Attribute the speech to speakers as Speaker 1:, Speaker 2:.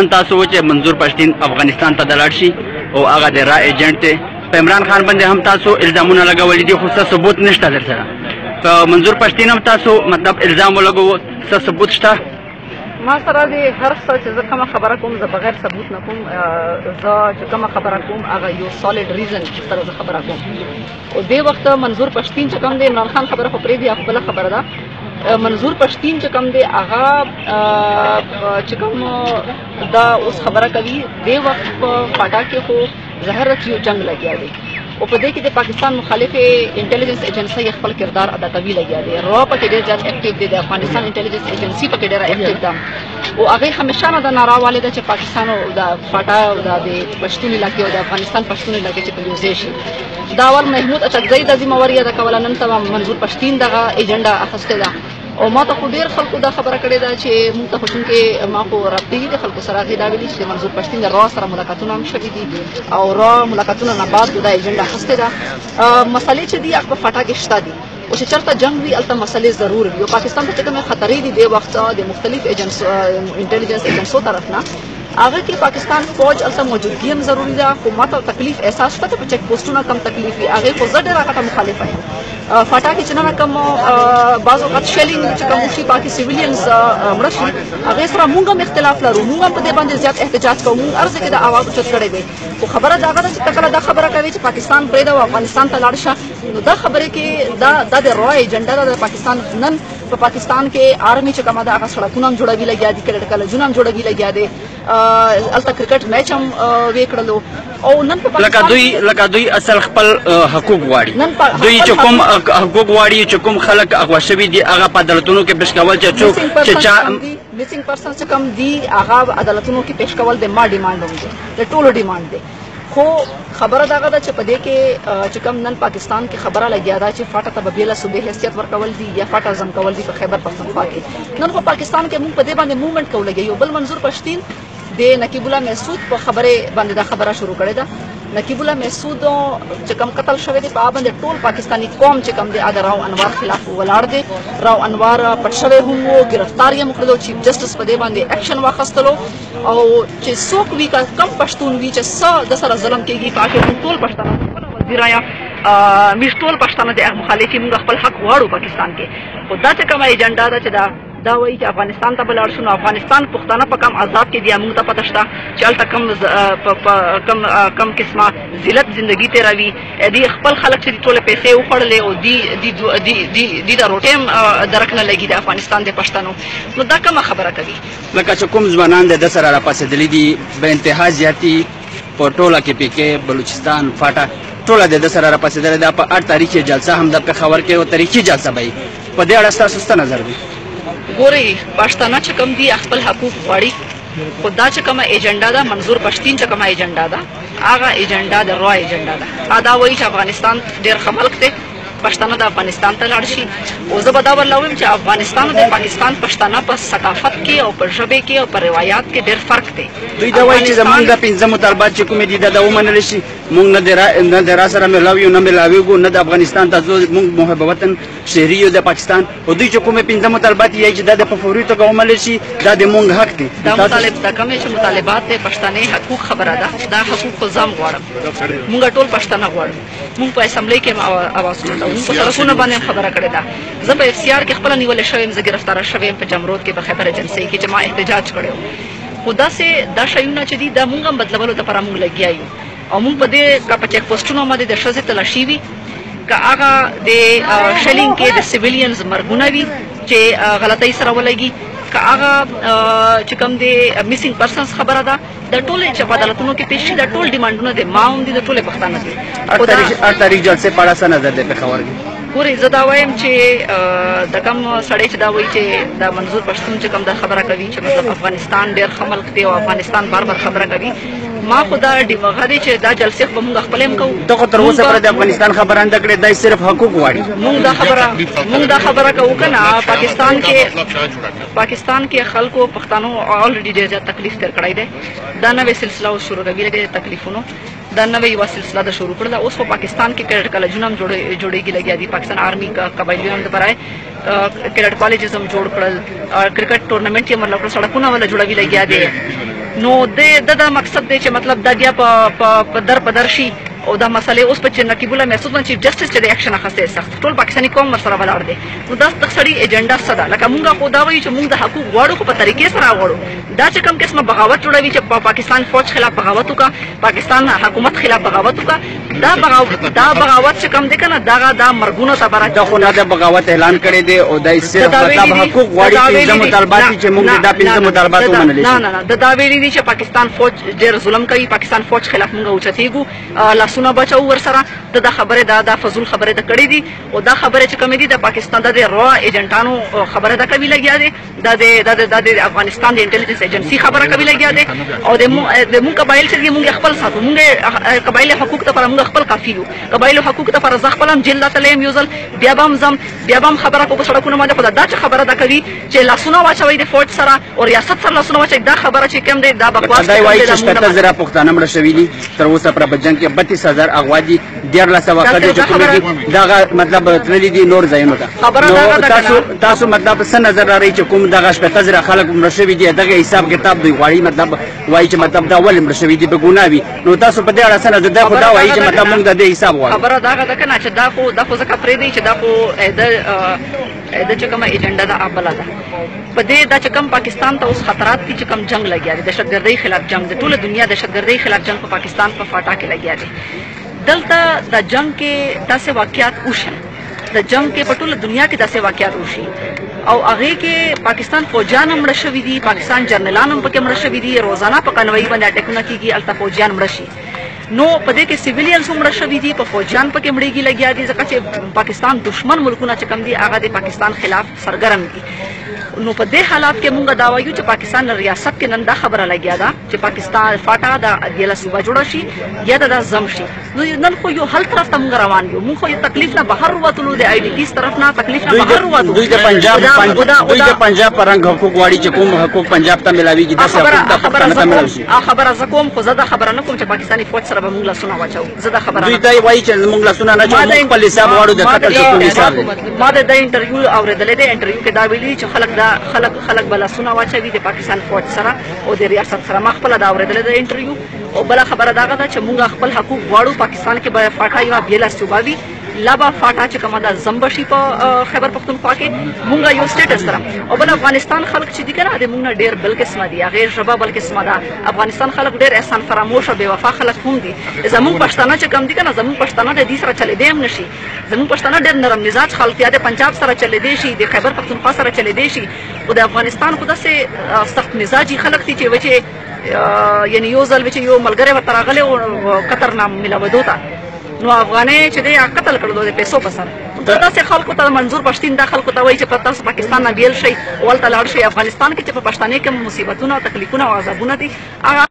Speaker 1: نن تاسو چې منظور پښتين افغانستان ته دلاړ شي او هغه د را ایجنټ دی په عمران خان باندې هم تاسو الزامونه لګولې دي خو څه ثبوت نشته درسره په منظور پښتين هم تاسو مطلب الزام ولګو څه ثبوت شته
Speaker 2: ما سره د هر څه چې زه کومه خبره کوم زه بغیر ثبوت نه کوم زه چې کومه خبره کوم هغه یو سالډ ریزن سره زه خبره کوم او دې وخت منظور پښتين چې کوم دی عمران خان خبره خو پرې دی خپل خبره ده منظور پښتين چې کوم دی هغه چې کوم دا اوس خبره کوي دې وخت په پاټا کې خو زهر یو جنگ لګیا دی او په دې کې د پاکستان مخالف انټيليجنس ایجنسی خپل کردار ادا کوي لګیا دی را په کې ډېر زیات اکټیو دی د افغانستان انټيليجنس ایجنسی په کې ډېر اکټیو ده او هغه همیشه نه د ناراواله ده چې پاکستان او د فاټا او د پښتون علاقې او د افغانستان پښتون علاقې چې په یوځای شي دا ول محمود اچکزی د ذمہواری ادا کوله نن تمام منظور پښتين دغه ایجنډا اخیسته ده او ما ته خو ډېر خلکو دا خبره کړې ده چې موږ ته خو چونکې ما خو رابطې د خلکو سره هغې دا ویلي چې منظور پښتين د را سره ملاقاتونه هم شوي دي او را ملاقاتونه نه بعد دا ایجنډا اخیستې ده مسلې چې دي هغه په فاټا کې شته دي او چې چېرته جنګ وي هلته مسلې ضرور وي او پاکستان ته چې کومې خطرې دي دې وخت د مختلف انټيليجنس ایجنسو طرف نه هغه کې پاکستان فوج هلته موجودګي هم ضروري ده خو ما ته تکلیف احساس شته په چیک پوسټونه کم تکلیف وي هغې خو زه ډېره غټه مخالفه یم فاټا کې چې نه کوم بعض اوقات شیلینګ چې کوم شي پاکي سیویلینز مړه شي هغې سره موږ هم اختلاف لرو موږ هم په دې باندې زیات احتجاج کوو موږ هر ځای کې د اواز اوچت کړی دی خو خبره د هغه ده چې ته کله دا خبره کوې چې پاکستان پرېږده او افغانستان ته لاړ شه نو دا خبرې کې دا د را ایجنډا ده د پاکستان نن په پاکستان کې آرمي چې کومه ده هغه سړکونه هم جوړوي لګیا دي کالجونه هم جوړوي لګیا دي هلته کرکټ میچ هم ویې کړلو او نن په
Speaker 1: لکه دوی اصل خپل حقوق غواړي دوی چې کوم حقوق غواړي چې کوم خلک اغوا شوي دي هغه په عدالتونو کې پیش کول چې څوک چې چا
Speaker 2: میسنګ پرسنز چې کوم دي هغه عدالتونو کې پیش کول د ما ډیمانډ هم دی د ټولو ډیمانډ دی خو خبره دغه ده چې په دې کې چې کوم نن پاکستان کې خبره لګیا ده چې فاټا ته به بېله صوبې حیثیت ورکول دي یا فاټا زم کول دي په خیبر پښتونخوا کې نن خو پاکستان کې موږ په دې باندې موومنټ کوو لګیا یو بل منظور پښتين د نقیب الله محسود په خبرې باندې دا خبره شروع کړې ده نقیب الله محسود چې کوم قتل شوی دی په هغه باندې ټول پاکستاني قوم چې کوم دی د راو انوار خلاف ولاړ دی راو انوار پټ شوی هم و ګرفتار یې کړلو چیف جسټس په دې باندې اکشن واخیستلو او چې څوک وي کم پښتون وي چې څه د سره ظلم کېږي په هغې موږ ټول پښتانه خپله وزیر یا موږ ټول پښتانه د مخالف موږ خپل حق غواړو پاکستان کې خو دا چې کومه ایجنډا ده چې دا وایي چې افغانستان ته به لاړ شو نو افغانستان پښتانه په کم عذاب کې دي موږ ته پته شته چې هلته کم قسمه ذلت زندګي تېروي دوی خپل خلک چې دي ټولې پیسې وخوړلې او دوی د روټۍ هم درک نه لګي د افغانستان د پښتنو نو دا کومه خبره کوي
Speaker 1: لکه چې کوم ځوانان د ده سره راپاڅېدلي دي په انتها زیاتي په ټوله کې پیکې بلوچستان فاټا ټوله د ده سره راپاڅېدلې ده په 8 تاریخ جلسه هم د پېښور کې یو تاریخي جلسه به وي په دې اړه ستاسو څه نظر دی
Speaker 2: ګورئ پښتانه چې کوم دي خپل حقوق غواړي خو دا چې کومه ایجنډا ده منظور پښتين چې کومه ایجنډا ده هغه ایجنډا د را ایجنډا ده دا وایي چې افغانستان ډېر ښه ملک دی پښتانه د افغانستان ته لاړ شي او زه به دا ورله ووایم چې افغانستان او د پاکستان پښتانه په ثقافت کې او په ژبې کې او په روایات کې ډېر فرق دی
Speaker 1: دوی دا وایي چې زموږ د 5 مطالبات چې کومې دي دا ومنل شي موږ نه د را سره ملاو یو نه ملاویږو نه د افغانستان ته ځو موږ محب وطن شهري یو د پاکستان او دوی چې کومې 5 مطالبات یې چې دا د په فوري توګه ومنل شي دا د موږ حق دی
Speaker 2: دا کومې چې مطالبات د پښتنې حقوق خبره ده دا حقوق خو زه هم غواړم موږ ټول پښتانه غواړو موږ په اسمبلی کې اواز اچوو موږ په سړکونو باندې خبره کړې ده زه په FCR کې خپله نیولې شوې یم زه ګرفتاره شوې یم په جمرود کې په خیبر ایجنسۍ کې چې ما احتجاج کړی و خو داسې دا شیونه چې دي دا موږ هم بدلولو دپاره موږ لګیا یو او موږ په دې که په چیک پوسټونو باندې د ښځې تلاشي وي که هغه د شلینګ کې د سیویلینز مرګونه وي چې غلطۍ سره ولګي که هغه چې کوم د میسنګ پرسنز خبره ده د ټولې چې په عدالتونو کې پیش شي د ټول ډیمانډونه د ما هم دي د ټولې پښتانه دي
Speaker 1: 8 تاریخ جلسې په اړه څه نظر دی پېښور کې
Speaker 2: ګورئ زه دا وایم چې د کوم سړی چې دا وایي چې د منظور پښتون چې کوم دا خبره کوي چې مطلب افغانستان ډېر ښه ملک دی او افغانستان بار بار خبره کوي ما خو دا هغه دی چې دا جلسې خو به موږ خپلې هم کوو
Speaker 1: ته خو تر اوسه پورې د افغانستان خبره نه ده کړې دی صرف حقوق غواړي
Speaker 2: موږ دا خبره کوو که نه پاکستان کې خلکو پښتانو الریډي ډېر زیات تکلیف تېر کړی دی دا نوې سلسله اوس شروع کوي د تکلیفونو دا نوې یوه سلسله ده شروع کړله اوس په پاکستان کې کیډټ کالجونه هم جوړېږي لګیا دي پاکستان آرمي قبایلیانو دپاره کیډټ کالجز هم جوړ کړل کرکټ ټورنمنټ یې مطلب کړل سړکونه ولا جوړوي لګیا دي نو د مقصد دی چې مطلب دا بیا په در شي او دا مسئله اوس په چې نقیب الله محسود باندې چیف جسټس چې د اکشن اخیستی سخت ټول پاکستاني قوم ورسره ولاړ دی. نو دا د سړي ایجنډا څه ده؟ لکه مونږ خو دا وایو چې مونږ د حقوق غواړو خو په طریقې سره غواړو. دا چې کوم قسمه بغاوت جوړوي چې په پاکستان فوج خلاف بغاوت وکړه، پاکستان حکومت خلاف بغاوت وکړه، دا بغاوت چې کوم دی که نه دا مرګونو ته به
Speaker 1: دا خو نه د بغاوت اعلان کړی دی او دا صرف مطلب حقوق غواړي، پنځه مطالبات چې مونږ دا پنځه مطالبات ومنلی شي.
Speaker 2: نه دا ویلي دي چې پاکستان فوج ډېر ظلم کوي، پاکستان فوج خلاف مونږ اوچتېږو، لاسونه بچو ورسره. دا خبره دا فضول خبره ده کړې دي او دا خبره چې کومې دي د پاکستان د را ایجنټانو خبره ده کوي لګیا دي، د افغانستان د انټيليجنس ایجنسی خبره کوي لګیا دي او د مونږ قبایل چې مونږ خپل ساتو، مونږ قبایل حقوق ته پر مونږ خپل قافي یو، قبایل حقوق ته پر ځ خپلم جیل ته لیم یوزل بیا بم خبره کو په سړکونو باندې خدای دا چې خبره ده کوي چې لاسونه واچوي د فوج سره او ریاست سره لاسونه واچوي. دا خبره چې کوم دی دا بکواس
Speaker 1: دی. وایي چې 70,000 پښتانه مړه شوي دي تر اوسه پر بجنګ کې 32,000 اغوا دي، 1300 وخت چې کومې دي دا مطلب تللی دي نور ځایونو ته. تاسو مطلب څه نظر لرئ چې کوم دغه 70,000 خلک مړه شوي دي دغه حساب کتاب دوی غواړي مطلب وایي چې مطلب دا ولې مړه شوي دي بې ګناه وي؟ نو تاسو په دې اړه څه نظر؟ دا خو دا وایي چې مطلب موږ د دې حساب غواړو.
Speaker 2: خبره دغه ده که نه چې دا خو ځکه پرېږدي چې دا خو د چې کومه ایجنډا ده بله ده په دې دا چې کوم پاکستان ته اوس خطرات دي چې کوم جنګ لګیا دی، دهشتګردۍ خلاف جنګ د ټوله دنیا دهشتګردۍ خلاف جنګ په پاکستان په فاټا کې لګیا دی. دلته د جنگ کې داسې واقعات وشي، د جنگ کې په ټوله دنیا کې داسې واقعات وشي او هغې کې پاکستان فوجیان هم مړه شوي دي، پاکستان جرنیلان هم پکې مړه شوي دي، روزانه په قنوعي باندې اټیکونه کېږي، هلته فوجیان مړه شي. نو په دې کې سیویلینز هم مړه شوي دي، په فوجیان پکې مړېږي لګیا دي ځکه چې پاکستان دشمن ملکونه چې کوم دي هغه د پاکستان خلاف سرګرم دي. نو په دې حالات کې مونږ دا وایو چې پاکستان ریاست کې نن دا خبره لګیا ده چې پاکستان فاټا د ادیله صوبه جوړه شي یا د زم شي. نو نن خو یو حل طرف ته مونږ روان یو، مونږ خو یو تکلیف نه بهر ووتلو، د آی ډي پیز طرف نه تکلیف نه بهر ووتلو.
Speaker 1: دوی د پنجاب په رنګ حقوق غواړي چې کوم حقوق پنجاب ته ملاویږي داسې حقوق د پښتانه ته ملاوي شي.
Speaker 2: خبره زه کوم خو زه دا خبره نه کوم چې پاکستاني فوج سره به مونږ لاسونه واچوو. زه دا خبره
Speaker 1: دوی دا وایي چې مونږ لاسونه نه اچوو، موږ خپل حساب غواړو د قتل چې کوم حساب دی.
Speaker 2: ما د انټرویو اورېدلی دی، انټرویو کې دا ویلي چې خلک به لاسونه واچوي د پاکستان فوج سره او د ریاست سره. ما خپله دا اورېدلی د انټرویو. او بله خبره دغه ده چې مونږ خپل حقوق غواړو، پاکستان کې به فاټا یوه بېله صوبه وي، لبا فاټا چې کومه ده زم به شي په خیبر پښتونخوا کې، مونږ یو سټیټس سره. او بل افغانستان خلک چې دي که نه د مونږ نه ډېر بل قسمه دي، هغې ژبه بل قسمه ده. افغانستان خلک ډېر احسان فراموشه بې وفا خلک هم دي. زمونږ پښتانه چې کوم دي که نه زمونږ پښتانه د دې سره چلېدی هم نه شي. زمونږ پښتانه ډېر نرم مزاج خلک یا د پنجاب سره چلېدی شي، د خیبر پښتونخوا سره چلېدی شي. خو د افغانستان خو داسې سخت مزاجي خلک دي چې یعنی یو ځل چې یو ملګری ورته راغلی او قطر نه ملاودو ته نو افغانۍ چې دی قتل کړلو د پیسو په سر. داسې خلکو ته منظور پښتین دا خلکو ته وایي چې تاسو پاکستان نه بیل شئ او هلته لاړ شئ. افغانستان کې چې په پښتانۍ کې مصیبتونه او تکلیفونه او عذابونه دي هغه